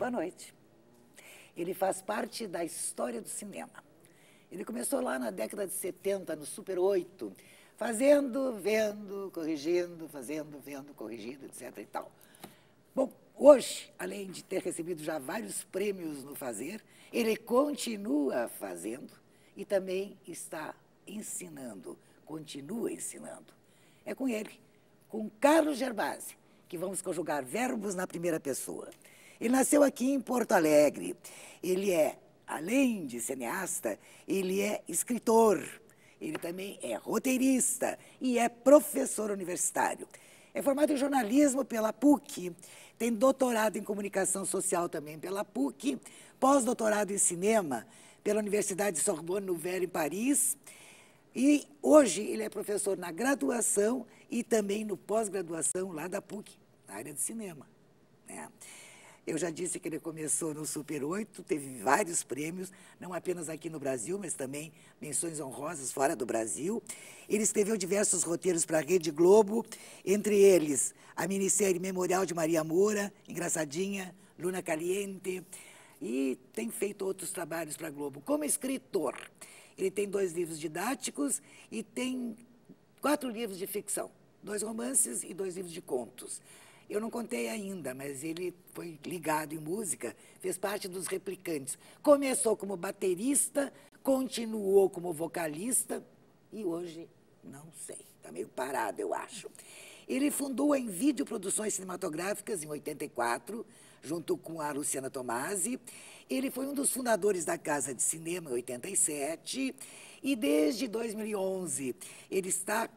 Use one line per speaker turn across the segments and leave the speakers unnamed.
Boa noite. Ele faz parte da história do cinema. Ele começou lá na década de 70, no Super 8, fazendo, vendo, corrigindo, fazendo, vendo, corrigindo, etc. e tal. Bom, hoje, além de ter recebido já vários prêmios no fazer, ele continua fazendo e também está ensinando, continua ensinando. É com ele, com Carlos Gervasi, que vamos conjugar verbos na primeira pessoa. Ele nasceu aqui em Porto Alegre. Ele é, além de cineasta, ele é escritor. Ele também é roteirista e é professor universitário. É formado em jornalismo pela PUC, tem doutorado em comunicação social também pela PUC, pós-doutorado em cinema pela Universidade de Sorbonne Nouvelle, em Paris. E hoje ele é professor na graduação e também no pós-graduação lá da PUC, na área de cinema, né? Eu já disse que ele começou no Super 8, teve vários prêmios, não apenas aqui no Brasil, mas também menções honrosas fora do Brasil. Ele escreveu diversos roteiros para a Rede Globo, entre eles a minissérie Memorial de Maria Moura, engraçadinha, Luna Caliente, e tem feito outros trabalhos para a Globo. Como escritor, ele tem 2 livros didáticos e tem 4 livros de ficção, 2 romances e 2 livros de contos. Eu não contei ainda, mas ele foi ligado em música, fez parte dos Replicantes. Começou como baterista, continuou como vocalista e hoje, não sei, está meio parado, eu acho. Ele fundou a Invídio Produções Cinematográficas em 84, junto com a Luciana Tomasi. Ele foi um dos fundadores da Casa de Cinema em 87 e desde 2011 ele está,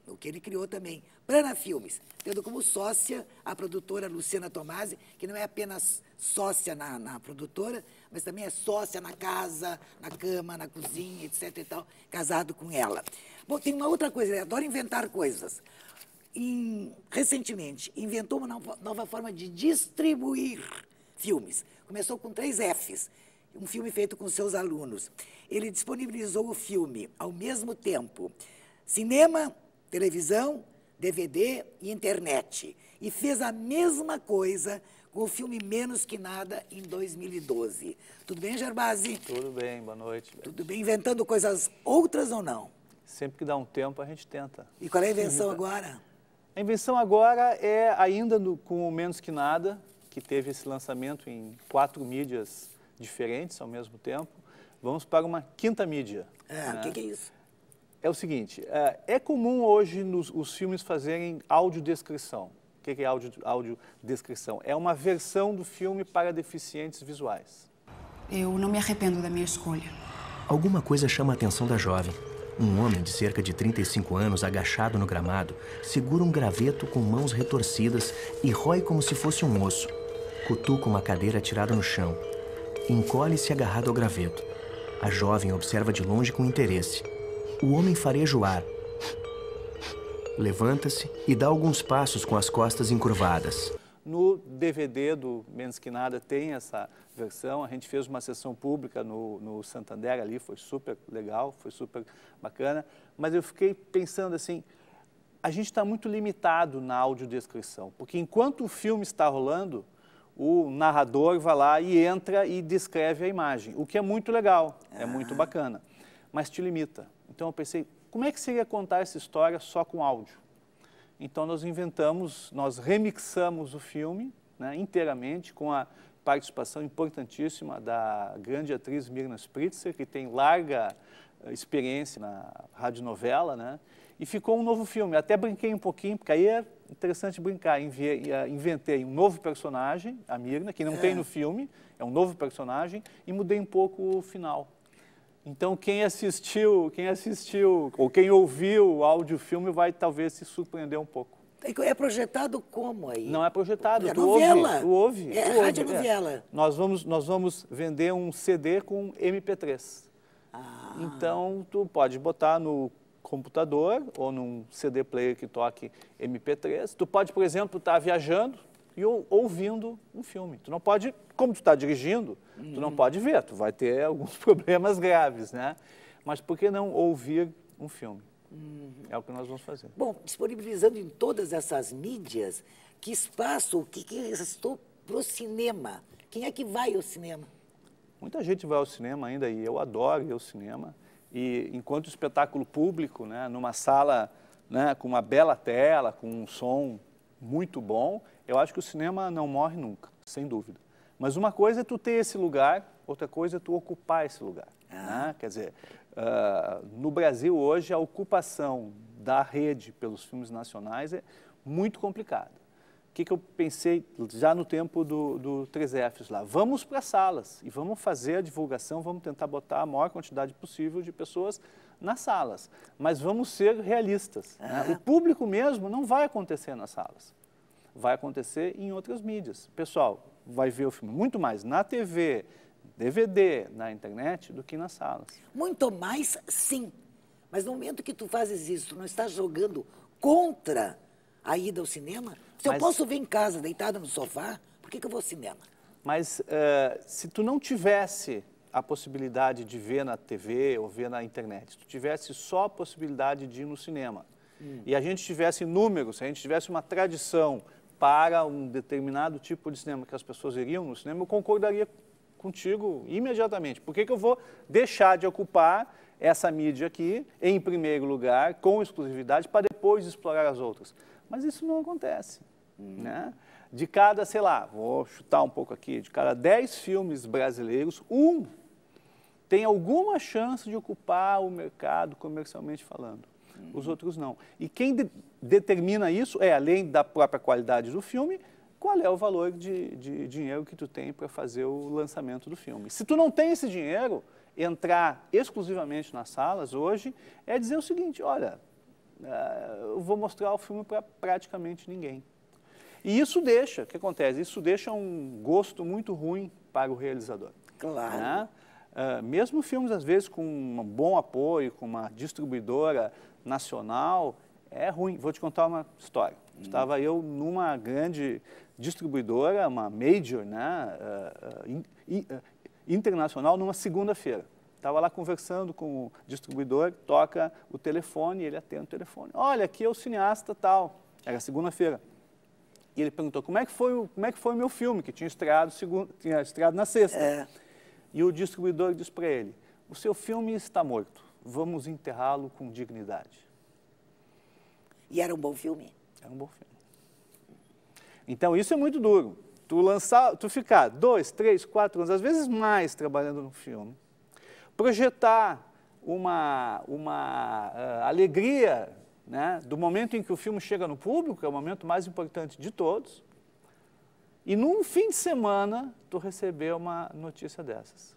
o que ele criou também, Prana Filmes, tendo como sócia a produtora Luciana Tomasi, que não é apenas sócia na produtora, mas também é sócia na casa, na cama, na cozinha, etc. e tal, casado com ela. Bom, tem uma outra coisa, ele adora inventar coisas. Recentemente, inventou uma nova forma de distribuir filmes. Começou com 3 Fs, um filme feito com seus alunos. Ele disponibilizou o filme ao mesmo tempo, cinema, televisão, DVD e internet. E fez a mesma coisa com o filme Menos Que Nada, em 2012. Tudo bem, Gervasi?
Tudo bem, boa noite.
Tudo bem, inventando coisas outras ou não?
Sempre que dá um tempo, a gente tenta.
E qual é a invenção agora?
A invenção agora é ainda com o Menos Que Nada, que teve esse lançamento em 4 mídias diferentes ao mesmo tempo. Vamos para uma 5ª mídia.
O que é isso?
É o seguinte, é comum hoje os filmes fazerem audiodescrição. O que é audiodescrição? É uma versão do filme para deficientes visuais.
Eu não me arrependo da minha escolha.
Alguma coisa chama a atenção da jovem. Um homem de cerca de 35 anos, agachado no gramado, segura um graveto com mãos retorcidas e rói como se fosse um osso. Cutuca uma cadeira atirada no chão. Encolhe-se agarrado ao graveto. A jovem observa de longe com interesse. O homem fareja o ar. Levanta-se e dá alguns passos com as costas encurvadas.
No DVD do Menos Que Nada tem essa versão. A gente fez uma sessão pública no Santander ali, foi super legal, foi super bacana. Mas eu fiquei pensando assim, a gente está muito limitado na audiodescrição, porque enquanto o filme está rolando, o narrador vai lá e entra e descreve a imagem, o que é muito legal, é muito bacana, mas te limita. Então eu pensei, como é que seria contar essa história só com áudio? Então nós remixamos o filme, né, inteiramente, com a participação importantíssima da grande atriz Mirna Spritzer, que tem larga experiência na radionovela, né, e ficou um novo filme. Até brinquei um pouquinho, porque aí é interessante brincar. Inventei um novo personagem, a Mirna, que não tem no filme, é um novo personagem, e mudei um pouco o final. Então, quem assistiu, ou quem ouviu o audiofilme vai talvez se surpreender um pouco.
É projetado como aí?
Não é projetado,
É novela.
Tu ouve.
É radionovela.
Nós vamos vender um CD com MP3. Então, tu pode botar no computador ou num CD player que toque MP3. Tu pode, por exemplo, estar viajando e ouvindo um filme. Tu não pode, como tu está dirigindo, tu não pode ver, tu vai ter alguns problemas graves, né? Mas por que não ouvir um filme? É o que nós vamos fazer.
Bom, disponibilizando em todas essas mídias, que espaço, o que restou para o cinema? Quem é que vai ao cinema?
Muita gente vai ao cinema ainda e eu adoro ir ao cinema. E enquanto espetáculo público, né, numa sala, né, com uma bela tela, com um som muito bom, eu acho que o cinema não morre nunca, sem dúvida. Mas uma coisa é tu ter esse lugar, outra coisa é tu ocupar esse lugar. Né? Quer dizer, no Brasil hoje a ocupação da rede pelos filmes nacionais é muito complicada. O que eu pensei já no tempo do 3Fs lá? Vamos para as salas e vamos fazer a divulgação, vamos tentar botar a maior quantidade possível de pessoas nas salas. Mas vamos ser realistas. Né? O público mesmo não vai acontecer nas salas. Vai acontecer em outras mídias. O pessoal vai ver o filme muito mais na TV, DVD, na internet, do que nas salas.
Muito mais, sim. Mas no momento que tu fazes isso, tu não estás jogando contra a ida ao cinema? Se eu posso ver em casa, deitado no sofá, por que eu vou ao cinema?
Mas se tu não tivesse a possibilidade de ver na TV ou ver na internet, se tu tivesse só a possibilidade de ir no cinema, e a gente tivesse números, se a gente tivesse uma tradição para um determinado tipo de cinema que as pessoas iriam no cinema, eu concordaria contigo imediatamente. Por que eu vou deixar de ocupar essa mídia aqui, em primeiro lugar, com exclusividade, para depois explorar as outras? Mas isso não acontece. Né? De cada, sei lá, vou chutar um pouco aqui, de cada 10 filmes brasileiros, um tem alguma chance de ocupar o mercado comercialmente falando. Os outros não. E quem determina isso é, além da própria qualidade do filme, qual é o valor de dinheiro que tu tem para fazer o lançamento do filme. Se tu não tem esse dinheiro, entrar exclusivamente nas salas hoje é dizer o seguinte, olha, eu vou mostrar o filme para praticamente ninguém. E isso deixa, o que acontece? Isso deixa um gosto muito ruim para o realizador.
Claro.
Né? Mesmo filmes, às vezes, com um bom apoio, com uma distribuidora nacional, é ruim. Vou te contar uma história. Estava eu numa grande distribuidora, uma major, né, internacional, numa segunda-feira. Estava lá conversando com o distribuidor, toca o telefone, ele atende o telefone. Olha, aqui é o cineasta tal. Era segunda-feira. E ele perguntou, como é que foi o meu filme, que tinha estreado na sexta. E o distribuidor disse para ele, o seu filme está morto, vamos enterrá-lo com dignidade.
E era um bom filme?
Era um bom filme. Então, isso é muito duro. Tu ficar 2, 3, 4 anos, às vezes mais, trabalhando no filme, projetar uma alegria, né, do momento em que o filme chega no público, que é o momento mais importante de todos, e num fim de semana tu receber uma notícia dessas.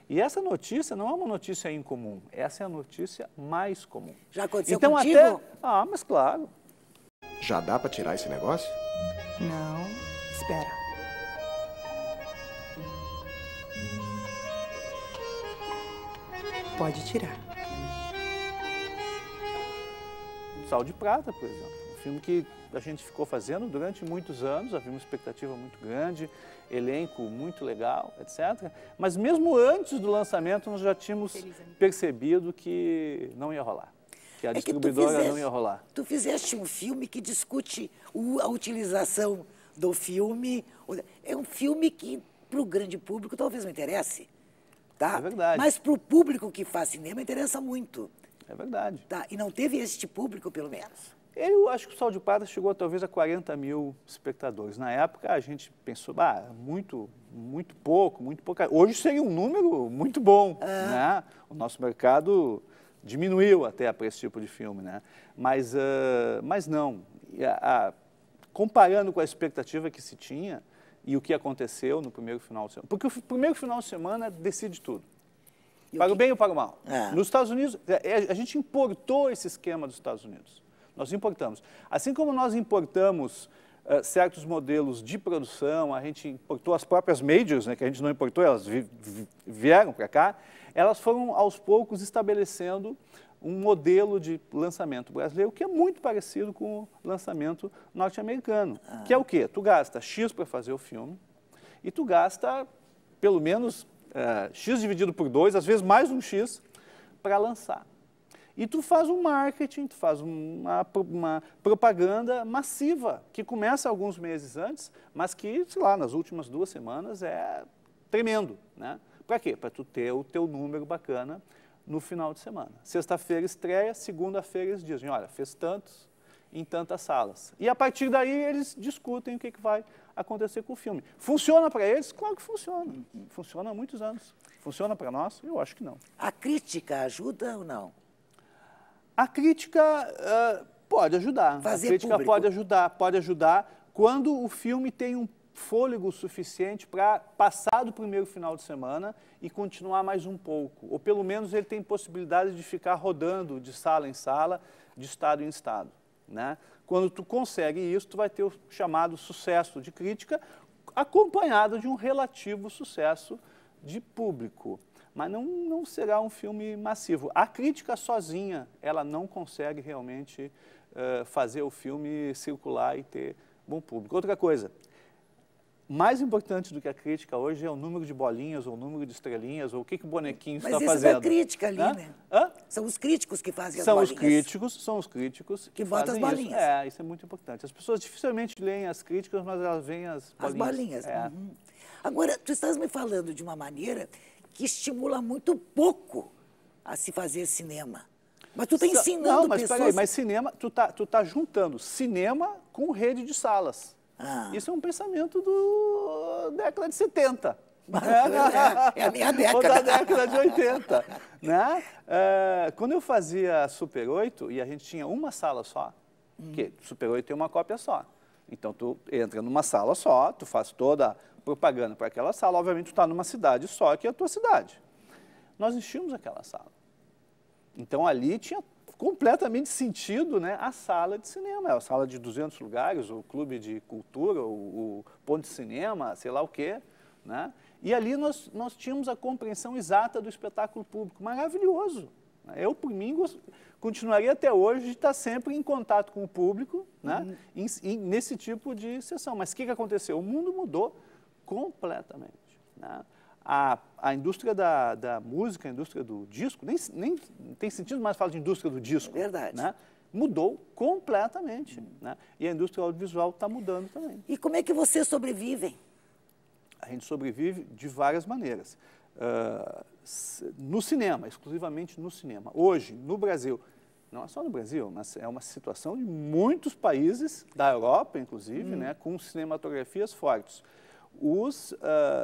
E essa notícia não é uma notícia incomum, essa é a notícia mais comum.
Já aconteceu
então,
contigo?
Mas claro.
Já dá para tirar esse negócio?
Não, espera. Pode tirar.
Sal de Prata, por exemplo, um filme que a gente ficou fazendo durante muitos anos, havia uma expectativa muito grande, elenco muito legal, etc. Mas mesmo antes do lançamento, nós já tínhamos percebido que não ia rolar, que a distribuidora não ia rolar.
Tu fizeste um filme que discute a utilização do filme. É um filme que, para o grande público, talvez não interesse. Tá?
É verdade.
Mas para o público que faz cinema, interessa muito.
É verdade.
Tá? E não teve este público, pelo menos.
Eu acho que o Sal de Prata chegou talvez a 40 mil espectadores. Na época, a gente pensou, muito pouco, muito pouco. Hoje seria um número muito bom, né? O nosso mercado diminuiu até para esse tipo de filme, né? Mas não. Comparando com a expectativa que se tinha e o que aconteceu no primeiro final de semana. Porque o primeiro final de semana decide tudo. Para o bem ou para o mal. Nos Estados Unidos, a gente importou esse esquema dos Estados Unidos. Nós importamos. Assim como nós importamos certos modelos de produção, a gente importou as próprias majors, né, que a gente não importou, elas vieram para cá, elas foram aos poucos estabelecendo um modelo de lançamento brasileiro que é muito parecido com o lançamento norte-americano. Que é o quê? Tu gasta X para fazer o filme e tu gasta pelo menos X dividido por 2, às vezes mais um X, para lançar. E tu faz um marketing, tu faz uma propaganda massiva, que começa alguns meses antes, mas que, sei lá, nas últimas 2 semanas é tremendo, né? Para quê? Para tu ter o teu número bacana no final de semana. Sexta-feira estreia, segunda-feira eles dizem, olha, fez tantos em tantas salas. E a partir daí eles discutem o que vai acontecer com o filme. Funciona para eles? Claro que funciona. Funciona há muitos anos. Funciona para nós? Eu acho que não.
A crítica ajuda ou não?
A crítica pode ajudar.
Fazer
a crítica
público.
pode ajudar quando o filme tem um fôlego suficiente para passar do primeiro final de semana e continuar mais um pouco. Ou pelo menos ele tem possibilidade de ficar rodando de sala em sala, de estado em estado, né? Quando tu consegue isso, tu vai ter o chamado sucesso de crítica acompanhado de um relativo sucesso de público. Mas não será um filme massivo. A crítica sozinha, ela não consegue realmente fazer o filme circular e ter bom público. Outra coisa, mais importante do que a crítica hoje é o número de bolinhas, ou o número de estrelinhas, ou o que o bonequinho está fazendo.
Mas isso é crítica ali, né?
Hã?
São os críticos que fazem as bolinhas.
São os críticos
que botam as bolinhas.
Isso é muito importante. As pessoas dificilmente leem as críticas, mas elas veem as bolinhas.
As bolinhas. Agora, tu estás me falando de uma maneira que estimula muito pouco a se fazer cinema. Mas tu está ensinando
Não, mas
pessoas...
peraí, mas cinema, tu tá juntando cinema com rede de salas. Isso é um pensamento do década de 70.
É a minha década.
Ou da década de 80. Né? Quando eu fazia Super 8 e a gente tinha uma sala só, porque Super 8 tem uma cópia só. Então, tu entra numa sala só, tu faz toda a propaganda para aquela sala, obviamente tu está numa cidade só, que é a tua cidade. Nós enchíamos aquela sala. Então, ali tinha completamente sentido, né, a sala de cinema, a sala de 200 lugares, o clube de cultura, o ponto de cinema, sei lá o quê, né? E ali nós tínhamos a compreensão exata do espetáculo público, maravilhoso. Eu, por mim, continuaria até hoje de estar sempre em contato com o público, né, nesse tipo de sessão. Mas o que aconteceu? O mundo mudou completamente, né? A indústria da música, a indústria do disco, nem tem sentido mais falar de indústria do disco.
É verdade.
Né? Mudou completamente. Né? E a indústria audiovisual está mudando também.
E como é que vocês sobrevivem?
A gente sobrevive de várias maneiras. No cinema, exclusivamente no cinema. Hoje, no Brasil, não é só no Brasil, mas é uma situação de muitos países, da Europa, inclusive, né, com cinematografias fortes. Os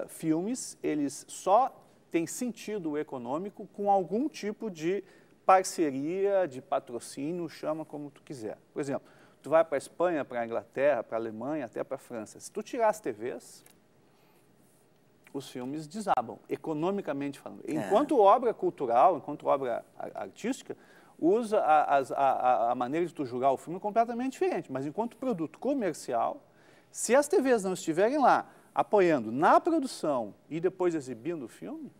filmes, eles só têm sentido econômico com algum tipo de parceria, de patrocínio, chama como tu quiser. Por exemplo, tu vai para a Espanha, para a Inglaterra, para a Alemanha, até para a França. Se tu tirar as TVs, os filmes desabam, economicamente falando. Enquanto obra cultural, enquanto obra artística, usa a maneira de tu julgar o filme completamente diferente. Mas enquanto produto comercial, se as TVs não estiverem lá, apoiando na produção e depois exibindo o filme,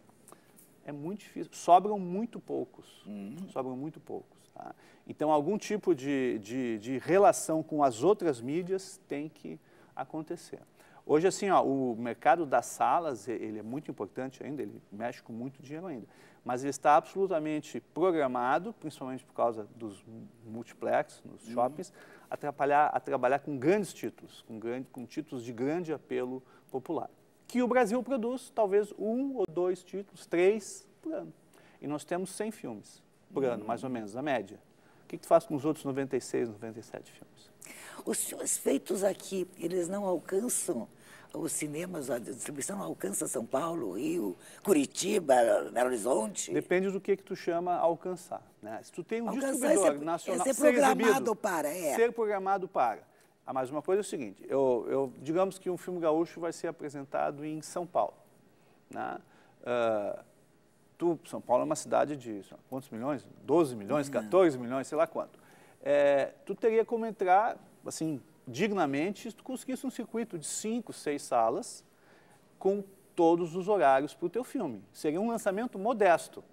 é muito difícil. Sobram muito poucos. Sobram muito poucos. Tá? Então, algum tipo de relação com as outras mídias tem que acontecer. Hoje, assim, ó, o mercado das salas, ele é muito importante ainda, ele mexe com muito dinheiro ainda, mas ele está absolutamente programado, principalmente por causa dos multiplex, nos shoppings, a trabalhar com grandes títulos, com títulos de grande apelo popular, que o Brasil produz talvez 1 ou 2 títulos, 3 por ano. E nós temos 100 filmes por ano, mais ou menos, na média. O que tu faz com os outros 96, 97 filmes?
Os filmes feitos aqui, eles não alcançam os cinemas, a distribuição não alcança São Paulo, Rio, Curitiba, Belo Horizonte?
Depende do que tu chama alcançar. Né? Se tu tem um
Alcançar
distribuidor nacional...
ser programado para,
Ser programado para. Mas uma coisa é o seguinte, digamos que um filme gaúcho vai ser apresentado em São Paulo. Né? São Paulo é uma cidade de quantos milhões? 12 milhões, 14 milhões, sei lá quanto. Tu teria como entrar, assim, dignamente, se tu conseguisse um circuito de 5, 6 salas com todos os horários para o teu filme. Seria um lançamento modesto,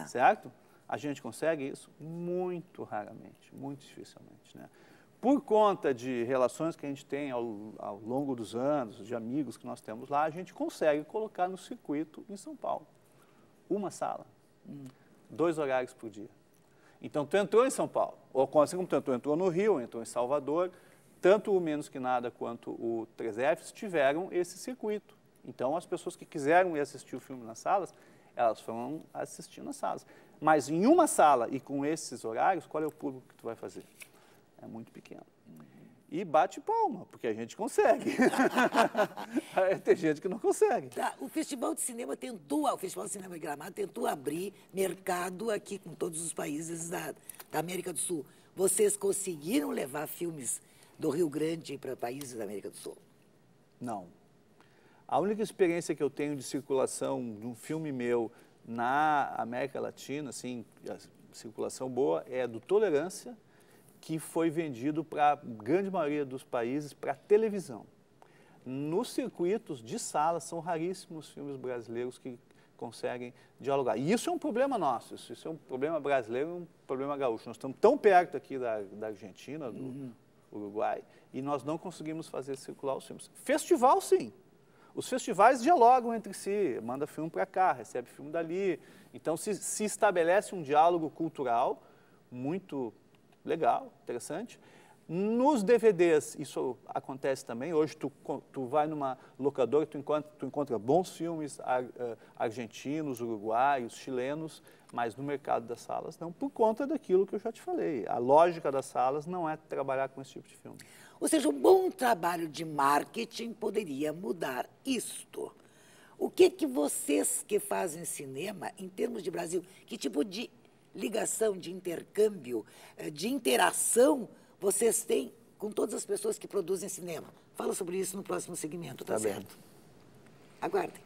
certo? A gente consegue isso muito raramente, muito dificilmente, né? Por conta de relações que a gente tem ao longo dos anos, de amigos que nós temos lá, a gente consegue colocar no circuito em São Paulo. Uma sala, 2 horários por dia. Então, tu entrou em São Paulo, ou assim como tu entrou no Rio, entrou em Salvador, tanto o Menos Que Nada quanto o 3Fs tiveram esse circuito. Então, as pessoas que quiseram ir assistir o filme nas salas, elas foram assistir nas salas. Mas em uma sala e com esses horários, qual é o público que tu vai fazer? É muito pequeno. E bate palma, porque a gente consegue. Tem gente que não consegue.
Tá, o Festival de Cinema o Festival de Cinema de Gramado tentou abrir mercado aqui com todos os países da América do Sul. Vocês conseguiram levar filmes do Rio Grande para países da América do Sul?
Não. A única experiência que eu tenho de circulação de um filme meu na América Latina, assim, a circulação boa, é do Tolerância, que foi vendido para a grande maioria dos países para televisão. Nos circuitos de sala, são raríssimos filmes brasileiros que conseguem dialogar. E isso é um problema nosso, isso é um problema brasileiro, um problema gaúcho. Nós estamos tão perto aqui da Argentina, do Uruguai, e nós não conseguimos fazer circular os filmes. Festival, sim. Os festivais dialogam entre si, manda filme para cá, recebe filme dali. Então, se estabelece um diálogo cultural muito legal, interessante. Nos DVDs, isso acontece também. Hoje, tu vai numa locadora e tu encontra bons filmes argentinos, uruguaios, chilenos, mas no mercado das salas não, por conta daquilo que eu já te falei. A lógica das salas não é trabalhar com esse tipo de filme.
Ou seja, um bom trabalho de marketing poderia mudar isto. O que vocês que fazem cinema, em termos de Brasil, que tipo de ligação, de intercâmbio, de interação vocês têm com todas as pessoas que produzem cinema? Fala sobre isso no próximo segmento, tá certo? Aguardem.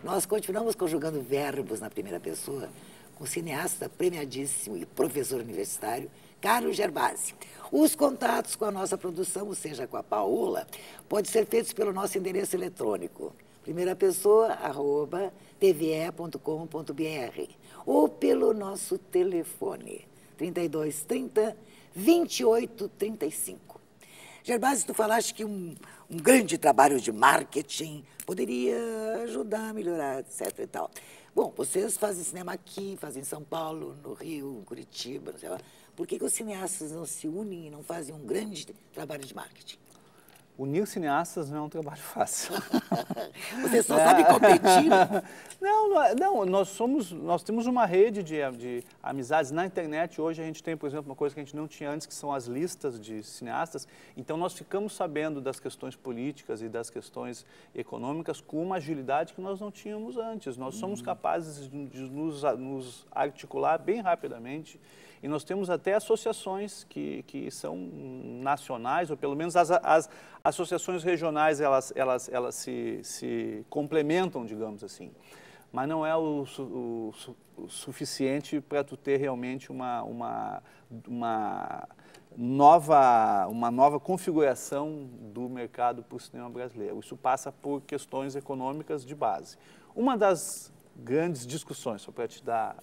Nós continuamos conjugando verbos na primeira pessoa com o cineasta premiadíssimo e professor universitário, Carlos Gervasi. Os contatos com a nossa produção, ou seja, com a Paola, podem ser feitos pelo nosso endereço eletrônico, primeirapessoa@tve.com.br, ou pelo nosso telefone, 3230 2835. Gervasi, tu falaste que um grande trabalho de marketing poderia ajudar a melhorar, etc. e tal. Bom, vocês fazem cinema aqui, fazem em São Paulo, no Rio, em Curitiba, não sei lá. Por que os cineastas não se unem e não fazem um grande trabalho de marketing?
Unir cineastas não é um trabalho fácil.
Você só sabe competir?
Não, nós temos uma rede de amizades. Na internet, hoje, a gente tem, por exemplo, uma coisa que a gente não tinha antes, que são as listas de cineastas. Então, nós ficamos sabendo das questões políticas e das questões econômicas com uma agilidade que nós não tínhamos antes. Nós somos capazes de nos articular bem rapidamente. E nós temos até associações que são nacionais, ou pelo menos as associações regionais, elas se complementam, digamos assim. Mas não é o suficiente para tu ter realmente uma nova configuração do mercado para o cinema brasileiro. Isso passa por questões econômicas de base. Uma das grandes discussões, só para te dar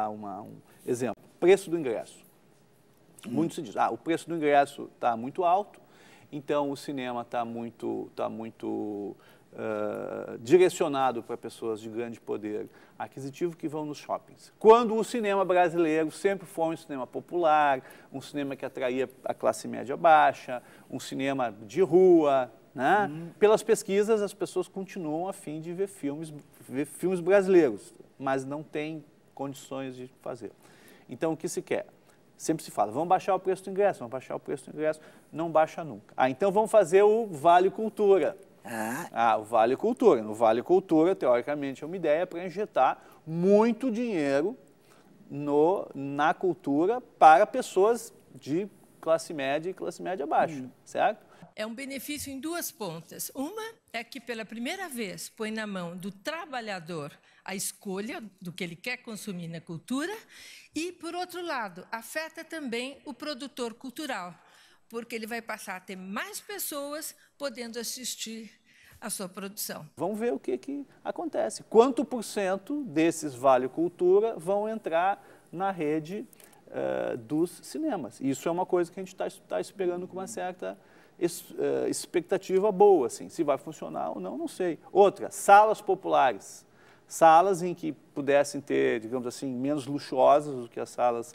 um exemplo, preço do ingresso. Muito se diz, o preço do ingresso está muito alto, então o cinema está muito direcionado para pessoas de grande poder aquisitivo que vão nos shoppings. Quando o cinema brasileiro sempre foi um cinema popular, um cinema que atraía a classe média baixa, um cinema de rua, né? Pelas pesquisas, as pessoas continuam a fim de ver filmes brasileiros, mas não têm condições de fazer. Então, o que se quer? Sempre se fala, vamos baixar o preço do ingresso, não baixa nunca. Então vamos fazer o Vale Cultura. O Vale Cultura. No Vale Cultura, teoricamente, é uma ideia para injetar muito dinheiro na cultura para pessoas de classe média e classe média abaixo, certo?
É um benefício em duas pontas. Uma é que, pela primeira vez, põe na mão do trabalhador a escolha do que ele quer consumir na cultura e, por outro lado, afeta também o produtor cultural, porque ele vai passar a ter mais pessoas podendo assistir à sua produção.
Vamos ver o que acontece. Quanto por cento desses Vale Cultura vão entrar na rede dos cinemas? Isso é uma coisa que a gente está esperando com uma certa expectativa boa, assim. Se vai funcionar ou não, não sei. Outra, salas populares. Salas em que pudessem ter, digamos assim, menos luxuosas do que as salas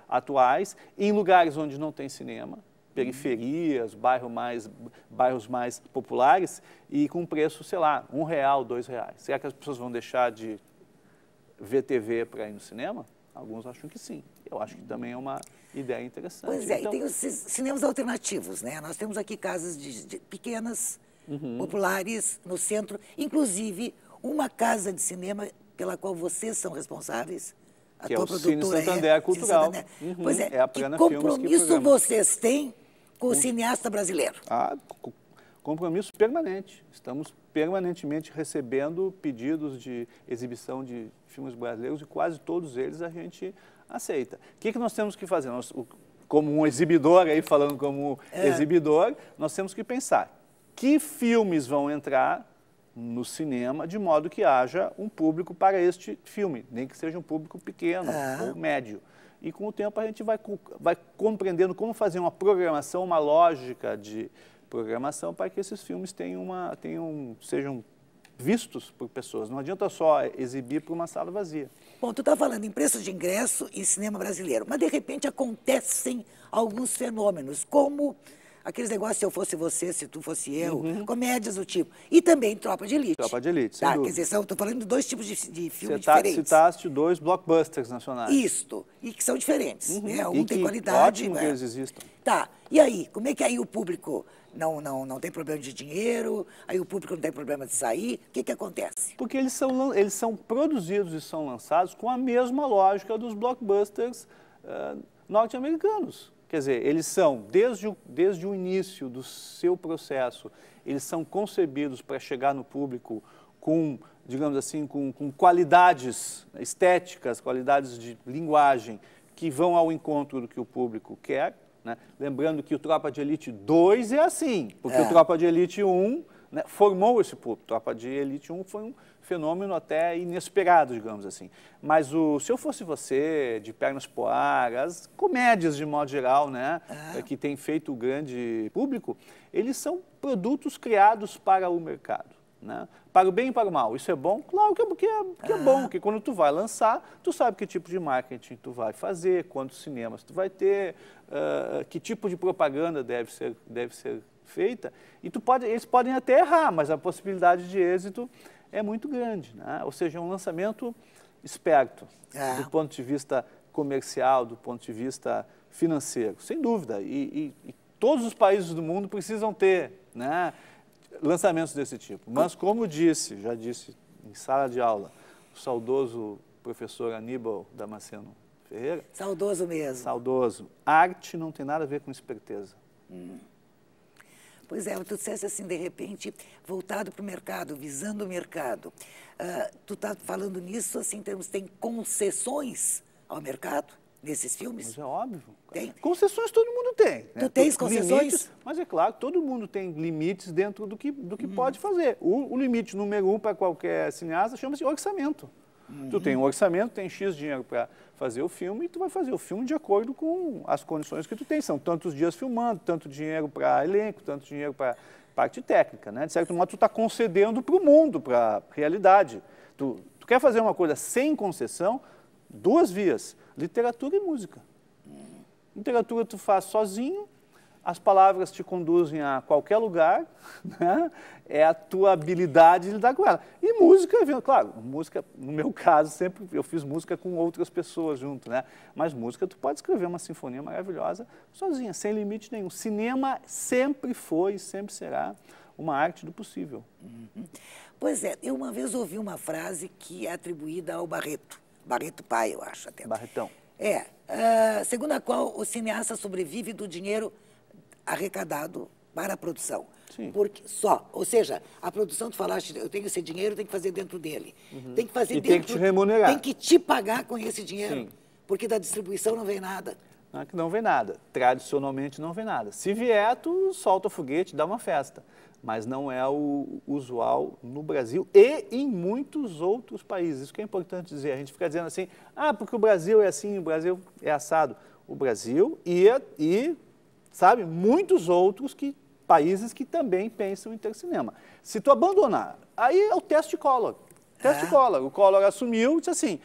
atuais, em lugares onde não tem cinema, periferias, bairros mais populares, e com preço, sei lá, R$1, R$2. Será que as pessoas vão deixar de ver TV para ir no cinema? Alguns acham que sim. Eu acho que também é uma ideia interessante.
Pois é,
então,
e tem os cinemas alternativos, né? Nós temos aqui casas pequenas, populares, no centro, inclusive uma casa de cinema pela qual vocês são responsáveis, a
que
tua
é o Cine
produtora
Santander Cultural.
Cine Santander. Pois é,
É a
que
Plena Filmes que
compromisso
programa.
vocês têm com o cineasta brasileiro?
Compromisso permanente. Estamos permanentemente recebendo pedidos de exibição de filmes brasileiros e quase todos eles a gente aceita. O que nós temos que fazer? Nós, como um exibidor, aí falando como exibidor, nós temos que pensar que filmes vão entrar no cinema de modo que haja um público para este filme, nem que seja um público pequeno ou médio. E com o tempo a gente vai compreendendo como fazer uma programação, uma lógica de programação para que esses filmes sejam vistos por pessoas. Não adianta só exibir para uma sala vazia.
Bom, tu está falando em preço de ingresso e cinema brasileiro, mas de repente acontecem alguns fenômenos, como aqueles negócios, se eu fosse você, se tu fosse eu, comédias do tipo. E também Tropa de Elite.
Tropa de Elite, sem dúvida.
Quer dizer, estou falando de dois tipos de filmes
Você
diferentes.
citaste 2 blockbusters nacionais.
Isto, e que são diferentes. Né? Um
E
tem
que
qualidade.
ótimo que eles existam.
Tá, e aí? Como é que aí o público não tem problema de dinheiro, aí o público não tem problema de sair? O que acontece?
Porque eles são produzidos e são lançados com a mesma lógica dos blockbusters norte-americanos. Quer dizer, eles são, desde o início do seu processo, eles são concebidos para chegar no público com, digamos assim, com qualidades estéticas, qualidades de linguagem que vão ao encontro do que o público quer, né? Lembrando que o Tropa de Elite 2 é assim, porque o Tropa de Elite 1 né, formou esse público. O Tropa de Elite 1 foi um fenômeno até inesperado, digamos assim. Mas Se Eu Fosse Você, De Pernas pro Ar, as comédias de modo geral, né, que tem feito grande público, eles são produtos criados para o mercado, né? Para o bem e para o mal. Isso é bom? Claro que é bom, porque quando tu vai lançar, tu sabe que tipo de marketing tu vai fazer, quantos cinemas tu vai ter, que tipo de propaganda deve ser feita. E eles podem até errar, mas a possibilidade de êxito é muito grande, né? Ou seja, é um lançamento esperto, do ponto de vista comercial, do ponto de vista financeiro, sem dúvida. E todos os países do mundo precisam ter, né, lançamentos desse tipo. Mas, como já disse em sala de aula, o saudoso professor Aníbal Damasceno Ferreira.
Saudoso mesmo.
Saudoso. Arte não tem nada a ver com esperteza.
Pois é, tu disseste assim, de repente, voltado para o mercado, visando o mercado. Tu está falando nisso, assim, tem concessões ao mercado nesses filmes?
Mas é óbvio.
Tem?
Concessões todo mundo tem. Né?
Tu tens concessões?
Limites, mas é claro, todo mundo tem limites dentro do que pode fazer. O limite número 1 para qualquer cineasta chama-se orçamento. Tu tem um orçamento, tem X dinheiro para fazer o filme e tu vai fazer o filme de acordo com as condições que tu tem. São tantos dias filmando, tanto dinheiro para elenco, tanto dinheiro para parte técnica, né? De certo modo, tu está concedendo para o mundo, para a realidade. Tu quer fazer uma coisa sem concessão, 2 vias, literatura e música. Literatura tu faz sozinho, as palavras te conduzem a qualquer lugar, né? É a tua habilidade de lidar com ela. E música, claro, música, no meu caso, sempre eu fiz música com outras pessoas junto, né? Mas música, tu pode escrever uma sinfonia maravilhosa sozinha, sem limite nenhum. Cinema sempre foi e sempre será uma arte do possível.
Pois é, eu uma vez ouvi uma frase que é atribuída ao Barreto, Barreto Pai, eu acho até.
Barretão.
Segundo a qual o cineasta sobrevive do dinheiro arrecadado para a produção.
Sim.
Porque ou seja, a produção, tu falaste, eu tenho esse dinheiro, tem que fazer dentro dele. Tem que fazer
E
dentro...
tem que te remunerar.
Tem que te pagar com esse dinheiro.
Sim.
Porque da distribuição não vem nada.
Não é que não vem nada. Tradicionalmente não vem nada. Se vier, tu solta o foguete, dá uma festa. Mas não é o usual no Brasil e em muitos outros países. Isso que é importante dizer. A gente fica dizendo assim, porque o Brasil é assim, o Brasil é assado. O Brasil e sabe, muitos outros países que também pensam em ter cinema. Se tu abandonar, aí é o teste Collor. Collor. O Collor assumiu e disse assim,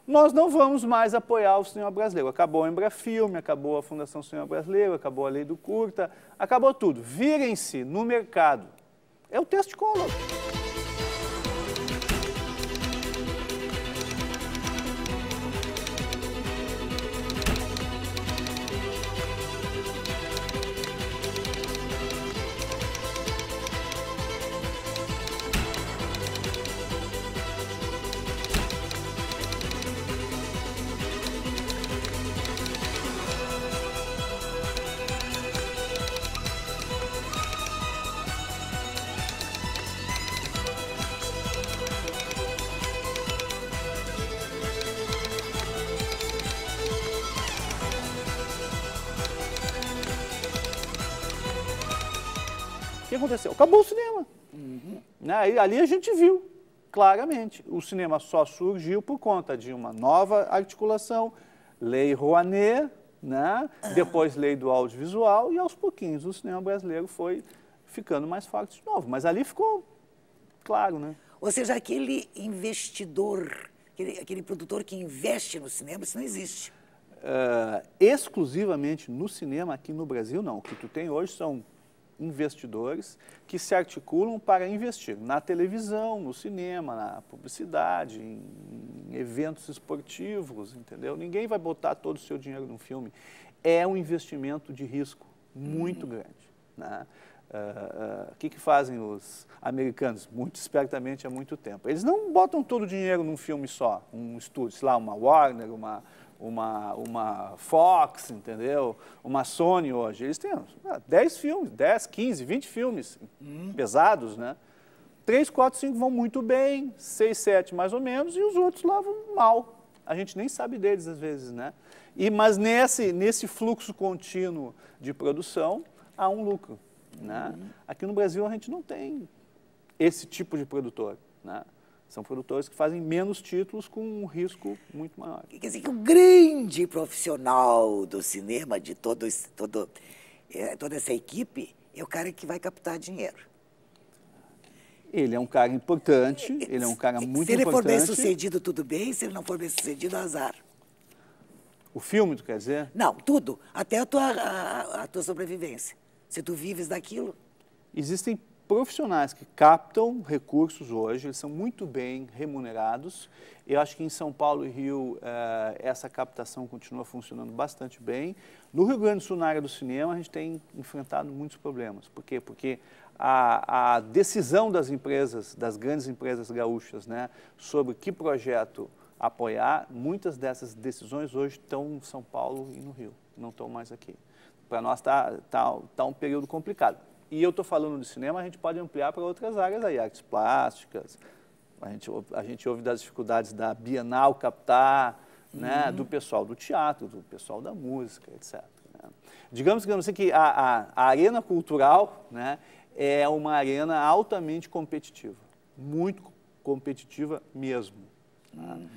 nós não vamos mais apoiar o cinema brasileiro. Acabou a Embrafilme, acabou a Fundação Cinema Brasileiro, acabou a Lei do Curta, acabou tudo. Virem-se no mercado. É o teste Collor. O que aconteceu? Acabou o cinema. Ali a gente viu, claramente, o cinema só surgiu por conta de uma nova articulação, Lei Rouanet, né? Depois Lei do Audiovisual, e aos pouquinhos o cinema brasileiro foi ficando mais forte de novo. Mas ali ficou claro, né?
Ou seja, aquele investidor, aquele produtor que investe no cinema, isso não existe.
Exclusivamente no cinema aqui no Brasil, não. O que tu tem hoje são investidores que se articulam para investir na televisão, no cinema, na publicidade, em eventos esportivos, entendeu? Ninguém vai botar todo o seu dinheiro num filme. É um investimento de risco muito grande, né? O que fazem os americanos? Muito espertamente há muito tempo. Eles não botam todo o dinheiro num filme só, um estúdio, sei lá, uma Warner, uma Fox, entendeu? Uma Sony hoje. Eles têm 10 filmes, 10, 15, 20 filmes pesados, né? 3, 4, 5 vão muito bem, 6, 7 mais ou menos, e os outros lá vão mal. A gente nem sabe deles às vezes, né? Mas nesse fluxo contínuo de produção, há um lucro, né? Aqui no Brasil a gente não tem esse tipo de produtor, né? São produtores que fazem menos títulos com um risco muito maior.
Quer dizer que o grande profissional do cinema, de toda essa equipe, é o cara que vai captar dinheiro.
Ele é um cara importante, ele é um cara muito importante.
Se ele for bem sucedido, tudo bem. Se ele não for bem sucedido, azar.
O filme, tu quer dizer?
Não, tudo. Até a tua sobrevivência. Se tu vives daquilo.
Existem profissionais que captam recursos hoje, eles são muito bem remunerados. Eu acho que em São Paulo e Rio essa captação continua funcionando bastante bem. No Rio Grande do Sul, na área do cinema, a gente tem enfrentado muitos problemas. Por quê? Porque a decisão das empresas, das grandes empresas gaúchas, né, sobre que projeto apoiar, muitas dessas decisões hoje estão em São Paulo e no Rio, não estão mais aqui. Para nós tá um período complicado. E eu estou falando de cinema, a gente pode ampliar para outras áreas aí, artes plásticas. A gente ouve das dificuldades da Bienal captar, né, do pessoal do teatro, do pessoal da música, etc. Né? Digamos assim que a arena cultural, né, é uma arena altamente competitiva, muito competitiva mesmo. Né?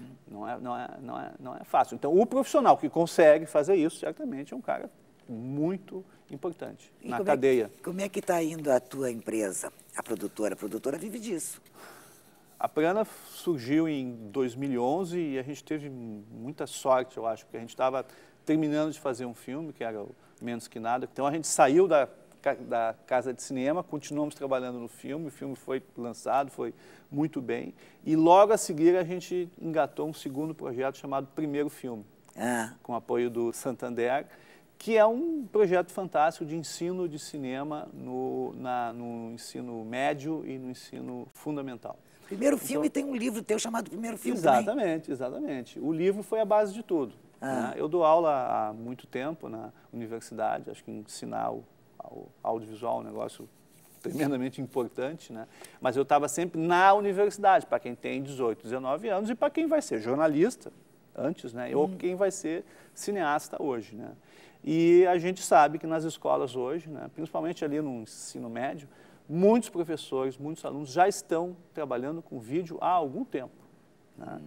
Não é fácil. Então, o profissional que consegue fazer isso, certamente, é um cara muito importante na cadeia.
Como é que está indo a tua empresa, a produtora? A produtora vive disso.
A Prana surgiu em 2011 e a gente teve muita sorte, eu acho, porque a gente estava terminando de fazer um filme, que era o Menos Que Nada. Então, a gente saiu da casa de cinema, continuamos trabalhando no filme, o filme foi lançado, foi muito bem. E logo a seguir a gente engatou um segundo projeto chamado Primeiro Filme, com apoio do Santander, que é um projeto fantástico de ensino de cinema no ensino médio e no ensino fundamental.
Primeiro filme tem um livro teu chamado Primeiro Filme
Exatamente,
também.
exatamente. O livro foi a base de tudo. Né? Eu dou aula há muito tempo na universidade, acho que ensinar o audiovisual é um negócio tremendamente importante, né? Mas eu estava sempre na universidade, para quem tem 18, 19 anos e para quem vai ser jornalista antes, né? Ou quem vai ser cineasta hoje, né? E a gente sabe que nas escolas hoje, né, principalmente ali no ensino médio, muitos professores, muitos alunos já estão trabalhando com vídeo há algum tempo, né?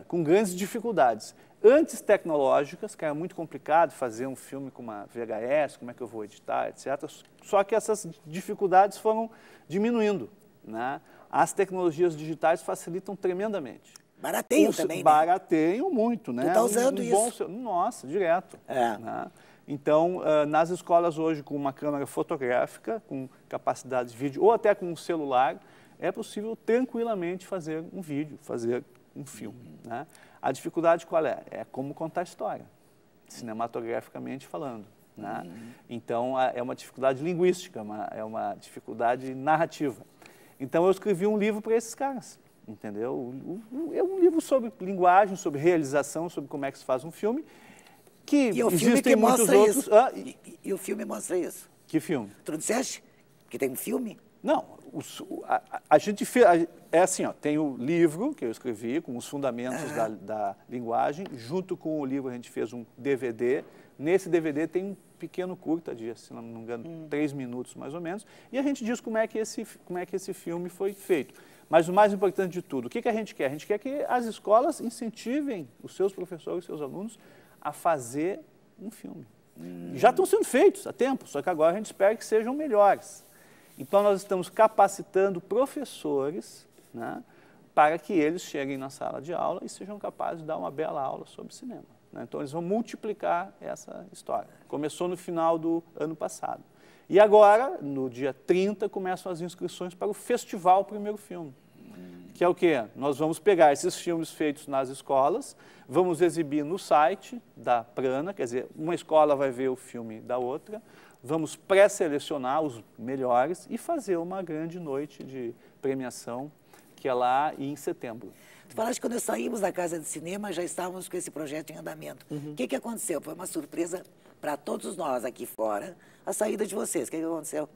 Com grandes dificuldades. Antes tecnológicas, que era muito complicado fazer um filme com uma VHS, como é que eu vou editar, etc. Só que essas dificuldades foram diminuindo, né? As tecnologias digitais facilitam tremendamente.
Barateiam também, né?
Barateiam muito, né?
Tu está usando isso?
Nossa, direto. Né? Então, nas escolas hoje, com uma câmera fotográfica, com capacidade de vídeo, ou até com um celular, é possível tranquilamente fazer um vídeo, fazer um filme, né? A dificuldade qual é? É como contar a história, cinematograficamente falando, né? Então, é uma dificuldade linguística, é uma dificuldade narrativa. Então, eu escrevi um livro para esses caras, entendeu? É um livro sobre linguagem, sobre realização, sobre como é que se faz um filme, que
E o filme
existem
que
muitos
mostra
outros...
isso. E o filme mostra isso.
Que filme?
Tu não disseste que tem um filme?
Não, a gente fez... É assim, ó, tem o livro que eu escrevi com os fundamentos da linguagem, junto com o livro a gente fez um DVD. Nesse DVD tem um pequeno curta de, se não me engano, 3 minutos mais ou menos, e a gente diz como é que esse filme foi feito. Mas o mais importante de tudo, o que a gente quer? A gente quer que as escolas incentivem os seus professores, os seus alunos, a fazer um filme. Já estão sendo feitos há tempo, só que agora a gente espera que sejam melhores. Então, nós estamos capacitando professores, né, para que eles cheguem na sala de aula e sejam capazes de dar uma bela aula sobre cinema, né? Então, eles vão multiplicar essa história. Começou no final do ano passado. E agora, no dia 30, começam as inscrições para o Festival Primeiro Filme. Que é o quê? Nós vamos pegar esses filmes feitos nas escolas, vamos exibir no site da Prana, quer dizer, uma escola vai ver o filme da outra, vamos pré-selecionar os melhores e fazer uma grande noite de premiação, que é lá em setembro.
Tu falaste que quando saímos da Casa de Cinema, já estávamos com esse projeto em andamento. O que aconteceu? Foi uma surpresa para todos nós aqui fora, a saída de vocês. O que aconteceu?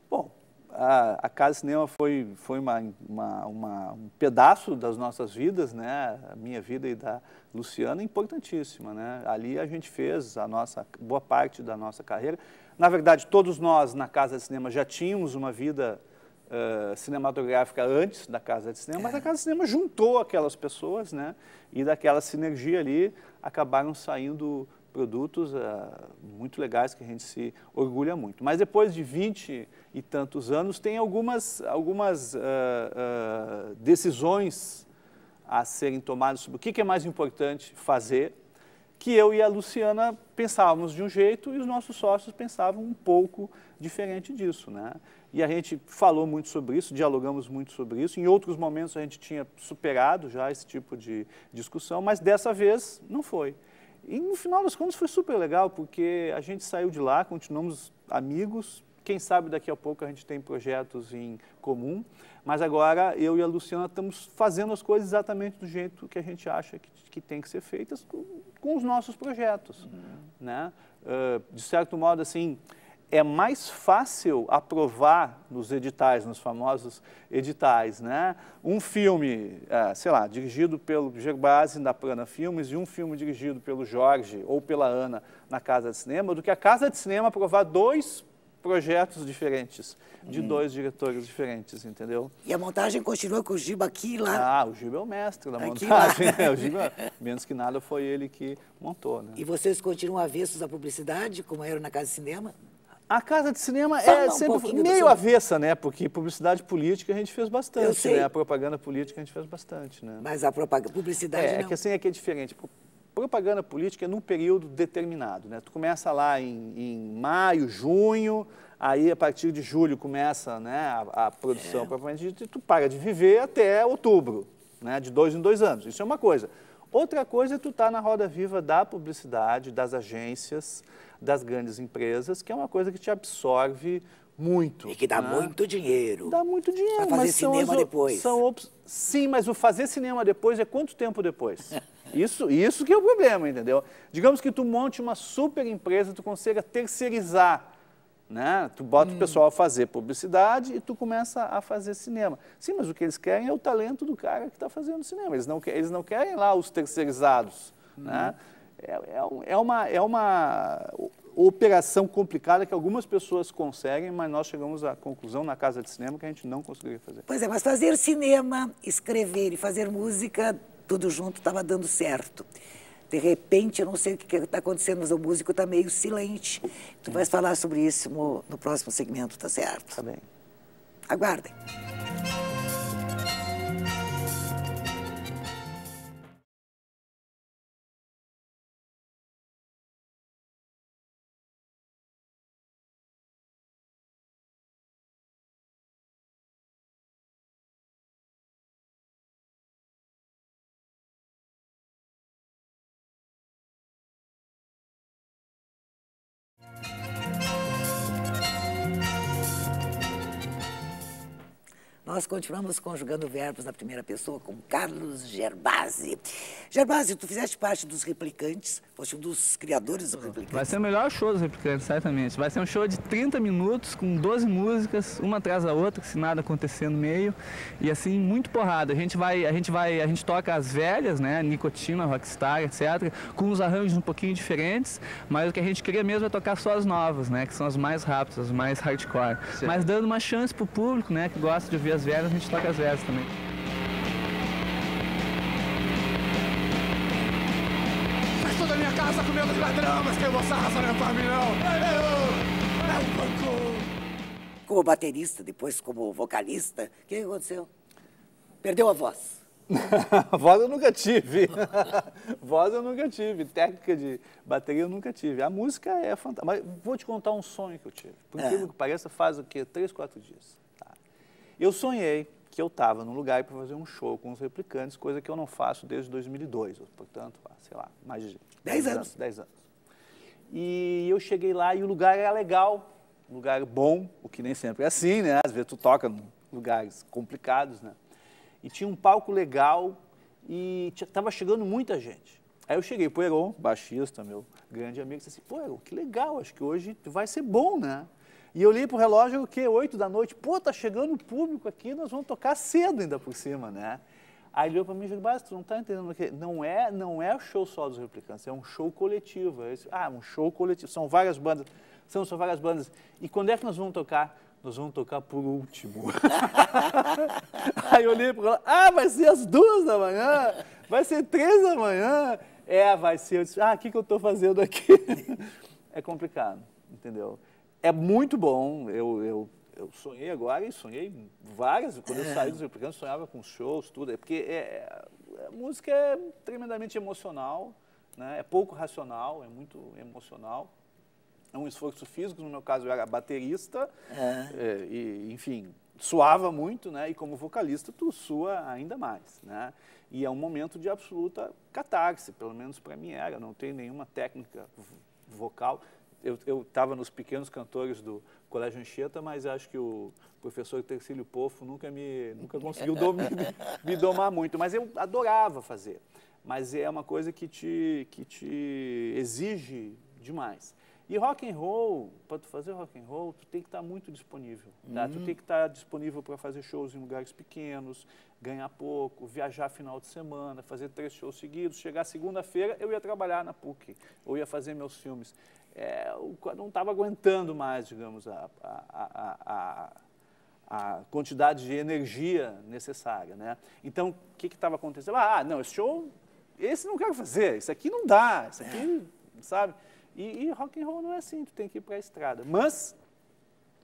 Bom, a Casa de Cinema foi um pedaço das nossas vidas, né? A minha vida e da Luciana, importantíssima, né? Ali a gente fez boa parte da nossa carreira. Na verdade, todos nós na Casa de Cinema já tínhamos uma vida cinematográfica antes da Casa de Cinema, mas a Casa de Cinema juntou aquelas pessoas, né? E daquela sinergia ali acabaram saindo produtos muito legais que a gente se orgulha muito. Mas depois de 20 e tantos anos, tem algumas decisões a serem tomadas sobre o que é mais importante fazer, que eu e a Luciana pensávamos de um jeito e os nossos sócios pensavam um pouco diferente disso, né? E a gente falou muito sobre isso, dialogamos muito sobre isso. Em outros momentos a gente tinha superado já esse tipo de discussão, mas dessa vez não foi. E no final das contas foi super legal, porque a gente saiu de lá, continuamos amigos, quem sabe daqui a pouco a gente tem projetos em comum, mas agora eu e a Luciana estamos fazendo as coisas exatamente do jeito que a gente acha que tem que ser feitas com os nossos projetos, né? De certo modo, assim, é mais fácil aprovar nos editais, nos famosos editais, né? Um filme, sei lá, dirigido pelo Gerbasi da Prana Filmes e um filme dirigido pelo Jorge ou pela Ana na Casa de Cinema, do que a Casa de Cinema aprovar 2 projetos diferentes, de 2 diretores diferentes, entendeu?
E a montagem continua com o Giba aqui e lá.
O Giba é o mestre da
Aqui
montagem, né? O Giba, menos que nada, foi ele que montou, né?
E vocês continuam avessos à publicidade, como eram na Casa de Cinema?
A Casa de Cinema
Fala
é
um
sempre
pouquinho
meio avessa, né? Porque publicidade política a gente fez
Eu
bastante,
sei.
né? A propaganda política a gente fez bastante, né?
Mas a publicidade não.
Que assim é que é diferente. Propaganda política é num período determinado, né? Tu começa lá em maio, junho, aí a partir de julho começa, né, a produção propriamente dita, e tu para de viver até outubro, né? De 2 em 2 anos. Isso é uma coisa. Outra coisa é tu estar na roda viva da publicidade, das agências, das grandes empresas, que é uma coisa que te absorve muito.
E que dá muito dinheiro.
Dá muito dinheiro.
Vai fazer cinema depois.
Sim, mas o fazer cinema depois é quanto tempo depois? Isso que é o problema, entendeu? Digamos que tu monte uma super empresa, tu consiga terceirizar, né? Tu bota o pessoal a fazer publicidade e tu começa a fazer cinema. Sim, mas o que eles querem é o talento do cara que está fazendo cinema. Eles não querem lá os terceirizados, né? É uma operação complicada que algumas pessoas conseguem, mas nós chegamos à conclusão na Casa de Cinema que a gente não conseguiria fazer.
Pois é, mas fazer cinema, escrever e fazer música, tudo junto estava dando certo. De repente, eu não sei o que está acontecendo, mas o músico está meio silente. Tu vais falar sobre isso no próximo segmento, tá certo?
Tá bem.
Aguardem. Nós continuamos conjugando verbos na primeira pessoa com Carlos Gerbasi. Gerbasi, tu fizeste parte dos Replicantes, foste um dos criadores dos Replicantes.
Vai ser o melhor show dos Replicantes, certamente. Vai ser um show de 30 minutos, com 12 músicas, uma atrás da outra, se nada acontecer no meio. E assim, muito porrada. A gente toca as velhas, né? Nicotina, Rockstar, etc., com uns arranjos um pouquinho diferentes, mas o que a gente queria mesmo é tocar só as novas, né? Que são as mais rápidas, as mais hardcore. Sim. Mas dando uma chance pro público, né? Que gosta de ouvir as velhas, a gente toca as velhas também.
Faz toda a minha casa com medo de ladrão, mas quem moça raça não é pra mim, não. É um banco.
Como baterista, depois como vocalista, o que aconteceu? Perdeu a voz.
Voz eu nunca tive. Voz eu nunca tive. Técnica de bateria eu nunca tive. A música é fantástica. Mas vou te contar um sonho que eu tive. Por incrível que pareça, faz o quê? 3, 4 dias. Eu sonhei que eu estava num lugar para fazer um show com os Replicantes, coisa que eu não faço desde 2002, portanto, sei lá, mais de
10 anos.
10 anos. E eu cheguei lá e o lugar era legal, um lugar bom, o que nem sempre é assim, né? Às vezes tu toca em lugares complicados, né? E tinha um palco legal e estava chegando muita gente. Aí eu cheguei pro Heron, baixista, meu grande amigo, e disse assim, pô, Heron, que legal, acho que hoje vai ser bom, né? E eu olhei pro relógio, o quê? 8 da noite. Pô, tá chegando o público aqui, nós vamos tocar cedo ainda por cima, né? Aí ele olhou para mim e disse, Bas, tu não tá entendendo o quê? Não é o show só dos Replicantes, é um show coletivo. Eu disse, um show coletivo. São várias bandas. São várias bandas. E quando é que nós vamos tocar? Nós vamos tocar por último. Aí eu olhei pro relógio, vai ser às 2 da manhã? Vai ser 3 da manhã? Vai ser. Eu disse, o que eu tô fazendo aqui? É complicado, entendeu? É muito bom, eu sonhei agora e sonhei várias, quando eu saí dos Replicantes, sonhava com shows, tudo, porque a música é tremendamente emocional, né? É pouco racional, é muito emocional, é um esforço físico, no meu caso eu era baterista, e, enfim, suava muito, né? E como vocalista tu sua ainda mais, né? E é um momento de absoluta catarse, pelo menos para mim era, não tem nenhuma técnica vocal. Eu estava nos pequenos cantores do Colégio Anchieta, mas acho que o professor Tercílio Pofo nunca conseguiu me domar muito. Mas eu adorava fazer. Mas é uma coisa que te exige demais. E rock and roll, para tu fazer rock and roll, tu tem que estar muito disponível. Tá? Tu tem que estar disponível para fazer shows em lugares pequenos, ganhar pouco, viajar final de semana, fazer 3 shows seguidos. Chegar segunda-feira, eu ia trabalhar na PUC, ou ia fazer meus filmes. Eu não estava aguentando mais, digamos, a quantidade de energia necessária, né? Então, o que estava acontecendo? Não, esse não quero fazer, isso aqui não dá, isso aqui, sabe? E rock and roll não é assim, tu tem que ir para a estrada. Mas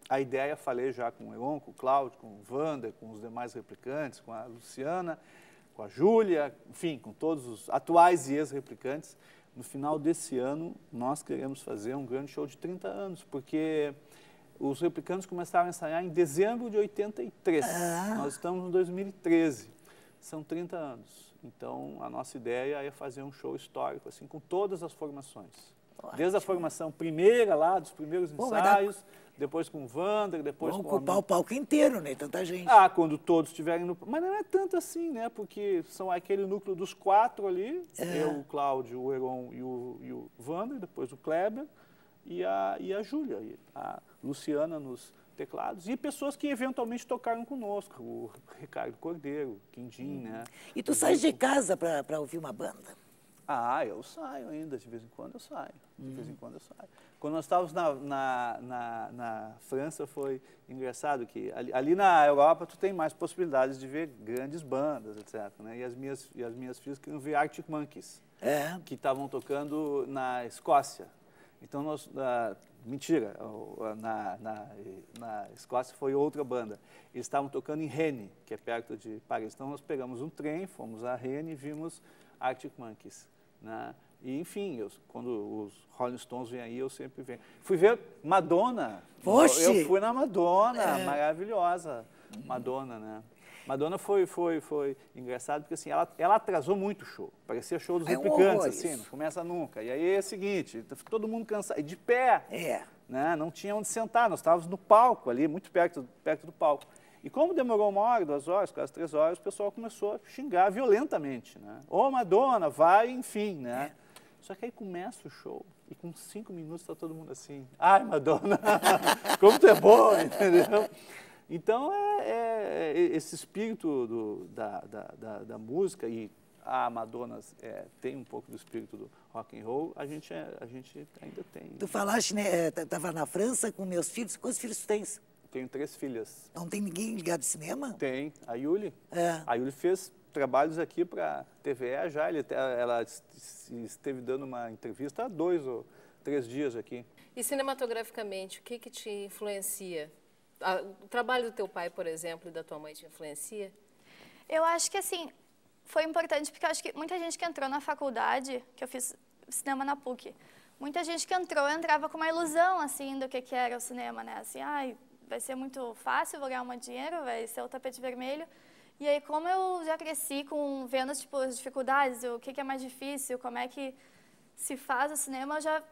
a ideia, falei já com o Heron, com o Cláudio, com o Wander, com os demais Replicantes, com a Luciana, com a Júlia, enfim, com todos os atuais e ex-replicantes. No final desse ano, nós queremos fazer um grande show de 30 anos, porque os Replicantes começaram a ensaiar em dezembro de 83. Nós estamos em 2013. são 30 anos. Então, a nossa ideia é fazer um show histórico, assim, com todas as formações.
Ótimo.
Desde a formação primeira lá, dos primeiros ensaios, depois com o Wander, depois
Vão
com
ocupar o palco inteiro, né? Tanta gente.
Ah, quando todos estiverem no... Mas não é tanto assim, né? Porque são aquele núcleo dos 4 ali, eu, o Cláudio, o Heron e o Wander, depois o Kleber e a Júlia, e a Luciana nos teclados, e pessoas que eventualmente tocaram conosco, o Ricardo Cordeiro, o Quindim, né?
E tu sai de casa para ouvir uma banda?
Ah, eu saio ainda, de vez em quando eu saio. De vez em quando eu saio. Quando nós estávamos na França, foi engraçado que ali na Europa tu tem mais possibilidades de ver grandes bandas, etc. Né? E as minhas filhas queriam ver Arctic Monkeys, que estavam tocando na Escócia. Então nós... mentira, na Escócia foi outra banda. Eles estavam tocando em Rennes, que é perto de Paris. Então nós pegamos um trem, fomos a Rennes e vimos Arctic Monkeys. Né? E, enfim, quando os Rolling Stones vêm aí, eu sempre venho. Fui ver Madonna.
Poxa!
Eu fui na Madonna, maravilhosa Madonna, né? Madonna foi engraçado, porque assim, ela atrasou muito o show. Parecia show dos replicantes, assim, não começa nunca. E aí é o seguinte, todo mundo cansado, e de pé, né? Não tinha onde sentar, nós estávamos no palco ali, muito perto do palco. E como demorou 1 hora, 2 horas, quase 3 horas, o pessoal começou a xingar violentamente, né? Ô, Madonna, vai, enfim, né? Só que aí começa o show e com 5 minutos está todo mundo assim, ai, Madonna, como tu é boa, entendeu? Então, esse espírito da música, e a Madonna tem um pouco do espírito do rock and roll, a gente ainda tem.
Tu falaste, né, estava na França com meus filhos, quantos filhos tu tens?
Tenho 3 filhas.
Não tem ninguém ligado ao cinema?
Tem, a Yuli. A Yuli fez trabalhos aqui para a TVE já, ela esteve dando uma entrevista há 2 ou 3 dias aqui.
E cinematograficamente, o que te influencia? O trabalho do teu pai, por exemplo, e da tua mãe te influencia?
Eu acho que, assim, foi importante porque eu acho que muita gente que entrou na faculdade, que eu fiz cinema na PUC, muita gente que entrava com uma ilusão, assim, do que era o cinema, né? Assim, vai ser muito fácil, vou ganhar um dinheiro, vai ser o tapete vermelho. E aí, como eu já cresci vendo, tipo, as dificuldades, o que é mais difícil, como é que se faz o cinema, eu já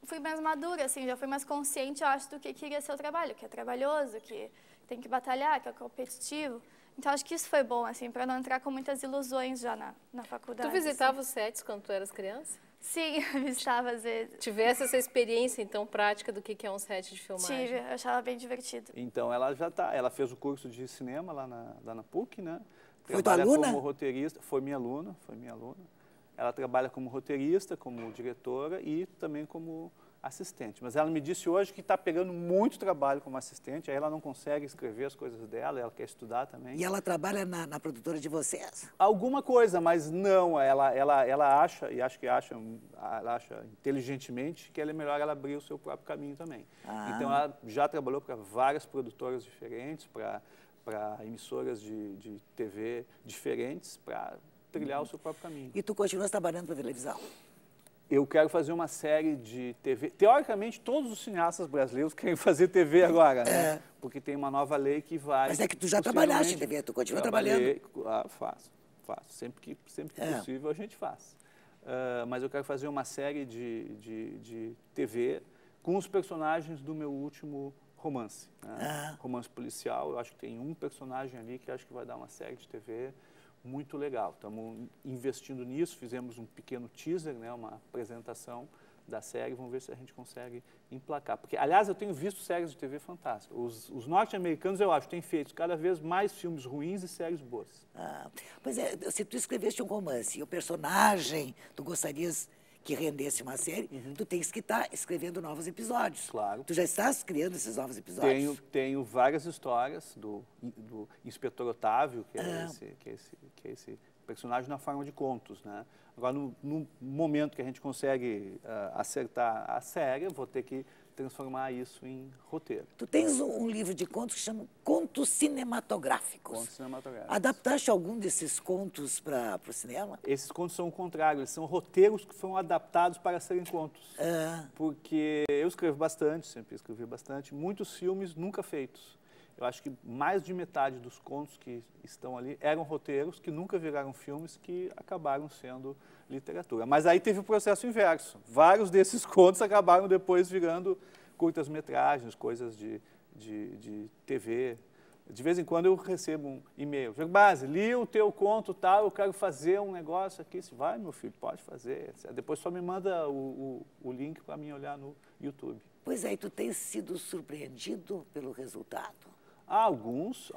fui mais madura, assim, já fui mais consciente, eu acho, do que iria ser o trabalho, que é trabalhoso, que tem que batalhar, que é competitivo. Então, acho que isso foi bom, assim, para não entrar com muitas ilusões já na faculdade.
Tu visitava os sets quando tu eras criança?
Sim, eu visitava às vezes.
Tivesse essa experiência, então, prática do que é um set de filmagem?
Tive, eu achava bem divertido.
Então, ela fez o curso de cinema lá na PUC, né?
Foi tua aluna?
Como roteirista, foi minha aluna. Ela trabalha como roteirista, como diretora e também como assistente. Mas ela me disse hoje que está pegando muito trabalho como assistente, aí ela não consegue escrever as coisas dela, ela quer estudar também.
E ela trabalha na produtora de vocês?
Alguma coisa, mas não, ela acha, e acho que ela acha inteligentemente, que é melhor ela abrir o seu próprio caminho também. Então ela já trabalhou para várias produtoras diferentes, para emissoras de TV diferentes, para trilhar o seu próprio caminho.
E tu continuas trabalhando para televisão?
Eu quero fazer uma série de TV. Teoricamente, todos os cineastas brasileiros querem fazer TV agora, né? Porque tem uma nova lei que vai...
Mas é que tu já trabalhaste em TV, tu continua trabalhando?
Faço. Sempre que possível a gente faz. Mas eu quero fazer uma série de TV com os personagens do meu último romance. Né? Romance policial, eu acho que tem um personagem ali que acho que vai dar uma série de TV muito legal. Estamos investindo nisso, fizemos um pequeno teaser, né, uma apresentação da série, vamos ver se a gente consegue emplacar. Porque, aliás, eu tenho visto séries de TV fantásticas. Os norte-americanos, eu acho, têm feito cada vez mais filmes ruins e séries boas.
Pois é, se tu escreveste um romance e o personagem, tu gostarias que rendesse uma série, tu tens que estar escrevendo novos episódios.
Claro.
Tu já estás criando esses novos episódios?
Tenho várias histórias do Inspetor Otávio, que é esse personagem na forma de contos, né? Agora, no momento que a gente consegue acertar a série, eu vou ter que transformar isso em roteiro.
Tu tens um livro de contos que chama Contos Cinematográficos.
Contos cinematográficos.
Adaptaste algum desses contos para o cinema?
Esses contos são o contrário, eles são roteiros que foram adaptados para serem contos. Porque eu escrevo bastante, sempre escrevi bastante, muitos filmes nunca feitos. eu acho que mais de metade dos contos que estão ali eram roteiros que nunca viraram filmes, que acabaram sendo literatura. Mas aí teve o processo inverso. Vários desses contos acabaram depois virando curtas-metragens, coisas de TV. De vez em quando eu recebo um e-mail. Gerbasi, li o teu conto tal, eu quero fazer um negócio aqui. Vai, meu filho, pode fazer. Depois só me manda o link para mim olhar no YouTube.
Pois é, e tu tens sido surpreendido pelo resultado?
Alguns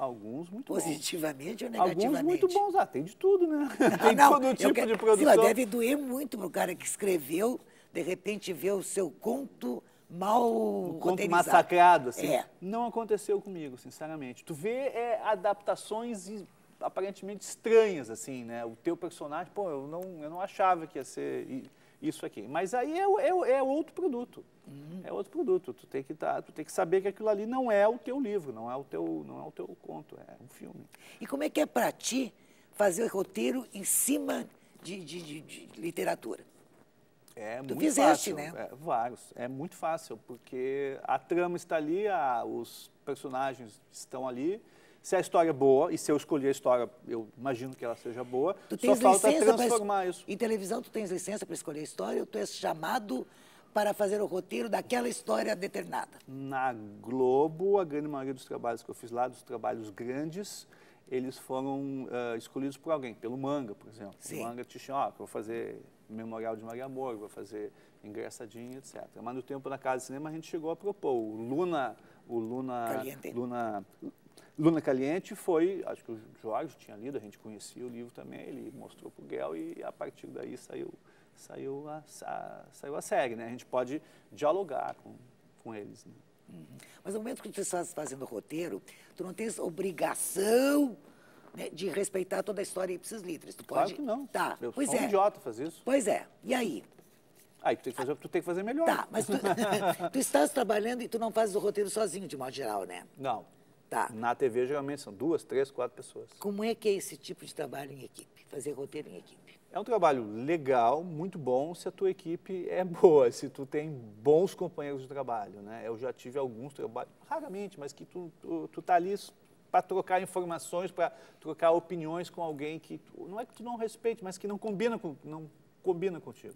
muito bons.
Positivamente ou negativamente?
Alguns muito bons. Tem de tudo, né? Tem
não,
todo tipo de produção.
Sim, deve doer muito para o cara que escreveu, de repente ver o seu conto mal
conto massacrado, assim.
É.
Não aconteceu comigo, sinceramente. Tu vê adaptações aparentemente estranhas, assim, né? O teu personagem, pô, eu não achava que ia ser isso aqui. Mas aí é outro produto. É outro produto. Tu tem que saber que aquilo ali não é o teu livro, não é o teu conto, é um filme.
E como é que é para ti fazer roteiro em cima de literatura?
É
tu
muito
fizeste,
fácil,
né?
Vários. É muito fácil, porque a trama está ali, os personagens estão ali. Se a história é boa, e se eu escolher a história, eu imagino que ela seja boa, só falta transformar isso.
Em televisão, tu tens licença para escolher a história ou tu és chamado para fazer o roteiro daquela história determinada?
Na Globo, a grande maioria dos trabalhos que eu fiz lá, dos trabalhos grandes, eles foram escolhidos por alguém, pelo Manga, por exemplo.
Sim.
O Manga te chama, vou fazer Memorial de Maria Amor, vou fazer Engraçadinho, etc. Mas no tempo da Casa de Cinema a gente chegou a propor. O Luna Caliente foi, acho que o Jorge tinha lido, a gente conhecia o livro também, ele mostrou para o Guel e a partir daí saiu a série, né? A gente pode dialogar com eles, né?
Mas no momento que tu estás fazendo o roteiro, tu não tens obrigação, né, de respeitar toda a história ipsis litteris. Tu pode...
Claro que não.
Tá,
Eu
pois
sou um idiota fazer isso.
Pois é. E aí?
Aí tu tem que fazer melhor.
Tá, mas tu estás trabalhando e tu não fazes o roteiro sozinho, de modo geral, né?
Não.
Tá.
Na TV, geralmente, são 2, 3, 4 pessoas.
Como é que é esse tipo de trabalho em equipe? Fazer roteiro em equipe?
É um trabalho legal, muito bom, se a tua equipe é boa, se tu tem bons companheiros de trabalho, né? Eu já tive alguns trabalhos, raramente, mas que tu tá ali para trocar informações, para trocar opiniões com alguém que, não é que tu não respeite, mas que não combina contigo.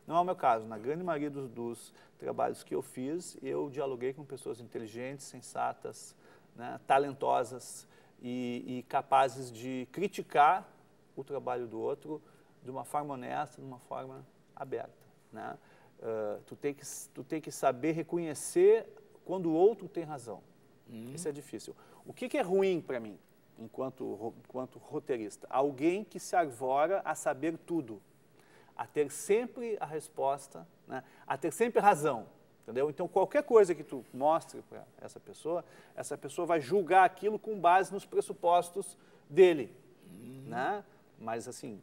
Não é o meu caso. Na grande maioria dos trabalhos que eu fiz, eu dialoguei com pessoas inteligentes, sensatas, né, talentosas e capazes de criticar o trabalho do outro de uma forma honesta, de uma forma aberta, né? Tu tem que saber reconhecer quando o outro tem razão. Isso é difícil. O que é ruim para mim, enquanto roteirista? Alguém que se arvora a saber tudo, a ter sempre a resposta, né? A ter sempre razão. Entendeu? Então, qualquer coisa que tu mostre para essa pessoa vai julgar aquilo com base nos pressupostos dele, né? Mas, assim,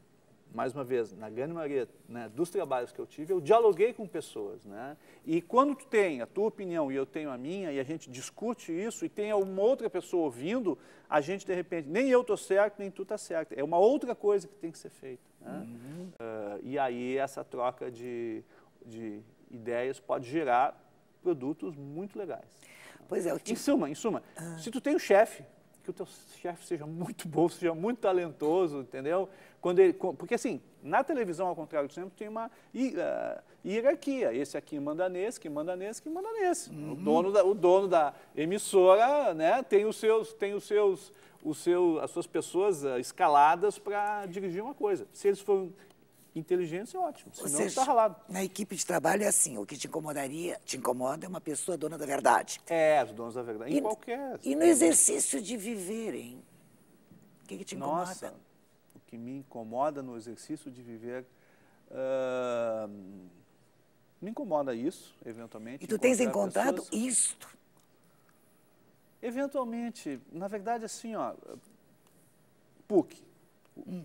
mais uma vez, na grande maioria, né, dos trabalhos que eu tive, eu dialoguei com pessoas, né? E quando tu tem a tua opinião e eu tenho a minha, e a gente discute isso, e tem uma outra pessoa ouvindo, a gente, de repente, nem eu estou certo, nem tu está certo. É uma outra coisa que tem que ser feita, né? E aí, essa troca de ideias pode gerar produtos muito legais.
Pois é.
Em suma, se tu tem um chefe, que o teu chefe seja muito bom, seja muito talentoso, entendeu? Porque assim, na televisão, ao contrário do cinema, tem uma hierarquia. Esse aqui manda nesse, que manda nesse, que manda nesse. O dono da emissora, né, tem as suas pessoas escaladas para dirigir uma coisa. Se eles forem inteligentes, é ótimo. Senão está ralado.
Na equipe de trabalho é assim, o que te incomoda é uma pessoa dona da verdade.
É, os donos da verdade. Em qualquer...
E no exercício de viver, hein? O que te incomoda?
Nossa, o que me incomoda no exercício de viver... me incomoda isso, eventualmente.
E tu tens encontrado isto?
Eventualmente. Na verdade, assim, ó, PUC.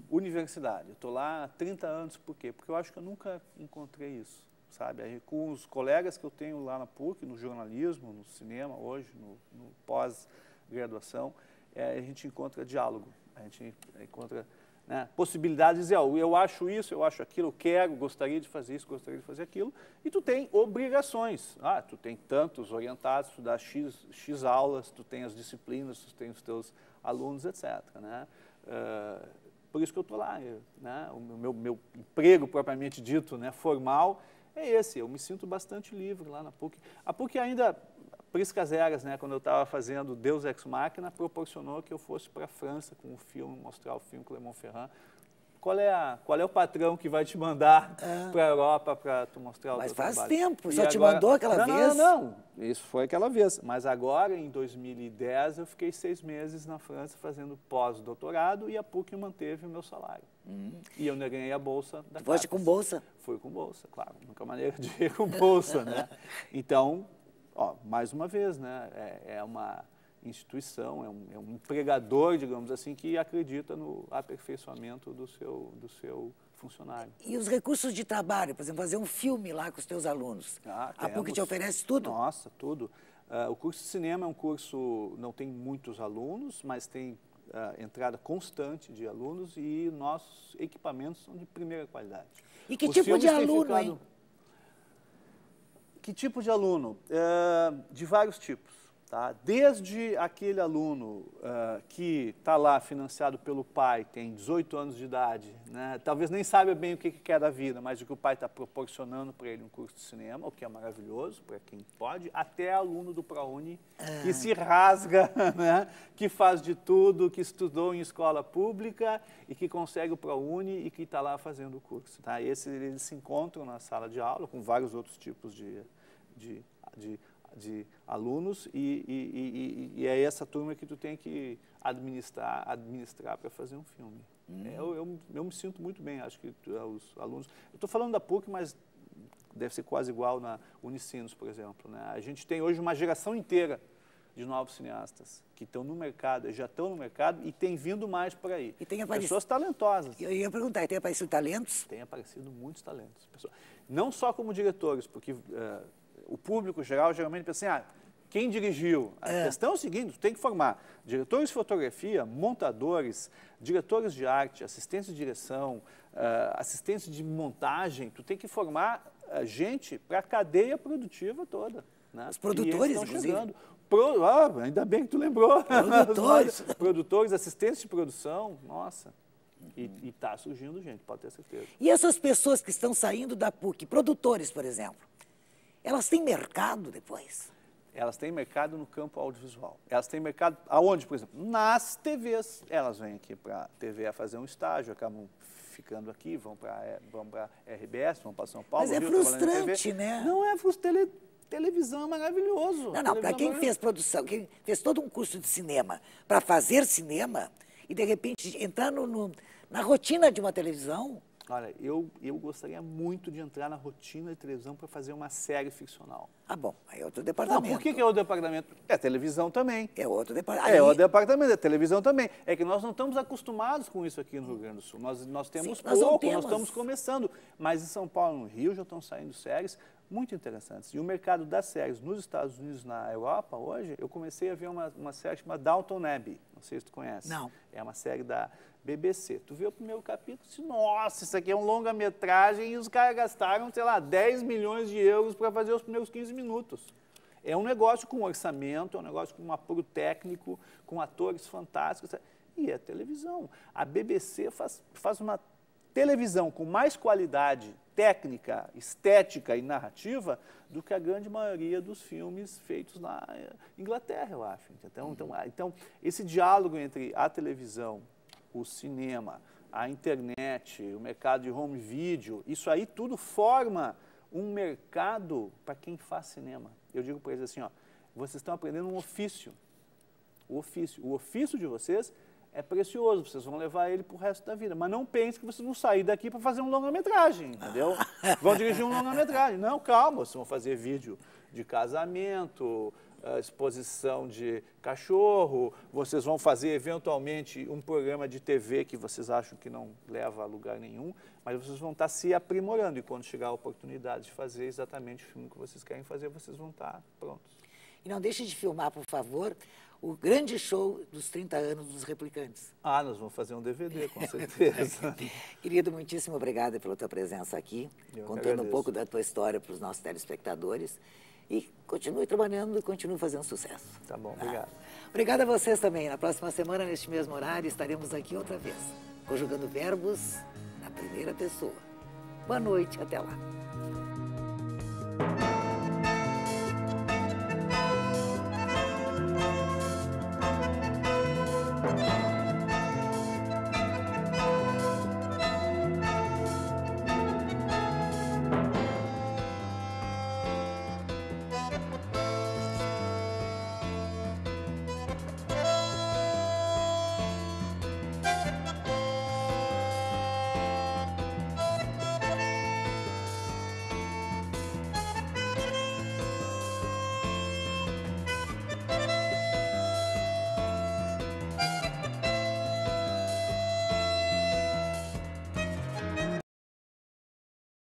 Universidade. Eu estou lá há 30 anos, por quê? Porque eu acho que eu nunca encontrei isso, sabe? Aí, com os colegas que eu tenho lá na PUC, no jornalismo, no cinema, hoje, no pós-graduação, a gente encontra diálogo, a gente encontra né, possibilidades de dizer, ó, eu acho isso, eu acho aquilo, eu quero, gostaria de fazer isso, gostaria de fazer aquilo, e tu tem obrigações. Tu tem tantos orientados, tu dá X aulas, tu tem as disciplinas, tu tem os teus alunos, etc. Né? Por isso que eu estou lá. Né? O meu emprego, propriamente dito, né, formal, é esse. Eu me sinto bastante livre lá na PUC. A PUC ainda, priscas eras, né, quando eu estava fazendo Deus Ex Machina, proporcionou que eu fosse para a França com o filme, mostrar o filme Clermont-Ferrand. Qual é o patrão que vai te mandar para a Europa para tu mostrar o teu trabalho?
Mas faz tempo, só te mandou aquela vez?
Não, isso foi aquela vez. Mas agora, em 2010, eu fiquei 6 meses na França fazendo pós-doutorado e a PUC manteve o meu salário. E eu ganhei a bolsa da CAPES.
Foste com bolsa?
Fui com bolsa, claro. Nunca maneira de ir com bolsa, né? Então, mais uma vez, né? É uma instituição, é um empregador, digamos assim, que acredita no aperfeiçoamento do seu funcionário.
E os recursos de trabalho, por exemplo, fazer um filme lá com os teus alunos? A PUC te oferece tudo?
Nossa, tudo. O curso de cinema é um curso, não tem muitos alunos, mas tem entrada constante de alunos e nossos equipamentos são de primeira qualidade.
E que tipo de aluno, hein?
Que tipo de aluno? De vários tipos. Tá? Desde aquele aluno que está lá financiado pelo pai, tem 18 anos de idade, né? Talvez nem saiba bem o que quer da vida, mas o que o pai está proporcionando para ele um curso de cinema, o que é maravilhoso para quem pode, até aluno do ProUni, que se rasga, né? Que faz de tudo, que estudou em escola pública e que consegue o ProUni e que está lá fazendo o curso. Tá? Eles se encontram na sala de aula com vários outros tipos de alunos e é essa turma que tu tem que administrar para fazer um filme. Eu me sinto muito bem, acho que os alunos... Eu estou falando da PUC, mas deve ser quase igual na Unicinos, por exemplo. Né? A gente tem hoje uma geração inteira de novos cineastas que estão no mercado, já estão no mercado e tem vindo mais por aí.
E tem
pessoas talentosas.
Eu ia perguntar, tem aparecido talentos?
Tem aparecido muitos talentos. Não só como diretores, porque... o público geral geralmente pensa assim, quem dirigiu? A questão é o seguinte, tu tem que formar diretores de fotografia, montadores, diretores de arte, assistentes de direção, assistentes de montagem, tu tem que formar gente para a cadeia produtiva toda. Né?
Os produtores, inclusive.
Ainda bem que tu lembrou.
Produtores.
Produtores, assistentes de produção, nossa. E está surgindo gente, pode ter certeza.
E essas pessoas que estão saindo da PUC, produtores, por exemplo, elas têm mercado depois?
Elas têm mercado no campo audiovisual. Elas têm mercado aonde, por exemplo? Nas TVs. Elas vêm aqui para a TV a fazer um estágio, acabam ficando aqui, vão para a RBS, vão para São Paulo.
Mas é frustrante, né?
Não é frustrante. Televisão é maravilhoso.
Não, para quem fez produção, quem fez todo um curso de cinema para fazer cinema e, de repente, entrar na rotina de uma televisão...
Olha, eu gostaria muito de entrar na rotina de televisão para fazer uma série ficcional.
Bom, aí é outro departamento.
Não, por que é outro departamento? É televisão também.
É outro departamento.
É outro departamento, é televisão também. É que nós não estamos acostumados com isso aqui no Rio Grande do Sul. Nós temos pouco, nós estamos começando. Mas em São Paulo e no Rio já estão saindo séries muito interessantes. E o mercado das séries nos Estados Unidos, na Europa, hoje, eu comecei a ver uma série chamada Downton Abbey. Não sei se tu conhece.
Não.
É uma série da BBC. Tu vê o primeiro capítulo e disse, nossa, isso aqui é um longa-metragem e os caras gastaram, sei lá, 10 milhões de euros para fazer os primeiros 15 minutos. É um negócio com orçamento, é um negócio com um apuro técnico, com atores fantásticos. E é televisão. A BBC faz uma televisão com mais qualidade técnica, estética e narrativa do que a grande maioria dos filmes feitos na Inglaterra, eu acho. Então, esse diálogo entre a televisão, o cinema, a internet, o mercado de home video, isso aí tudo forma um mercado para quem faz cinema. Eu digo para eles assim, vocês estão aprendendo um ofício. O ofício de vocês é precioso, vocês vão levar ele para o resto da vida. Mas não pense que vocês vão sair daqui para fazer um longa-metragem, entendeu? Vão dirigir um longa-metragem. Não, calma, vocês vão fazer vídeo de casamento, exposição de cachorro, vocês vão fazer eventualmente um programa de TV que vocês acham que não leva a lugar nenhum, mas vocês vão estar se aprimorando e quando chegar a oportunidade de fazer exatamente o filme que vocês querem fazer, vocês vão estar prontos.
E não deixe de filmar, por favor, o grande show dos 30 anos dos Replicantes.
Ah, nós vamos fazer um DVD, com certeza.
Querido, muitíssimo obrigada pela tua presença aqui, contando um pouco da tua história para os nossos telespectadores. E continue trabalhando e continue fazendo sucesso.
Tá bom, obrigado.
Obrigada a vocês também. Na próxima semana, neste mesmo horário, estaremos aqui outra vez, conjugando verbos na primeira pessoa. Boa noite, até lá.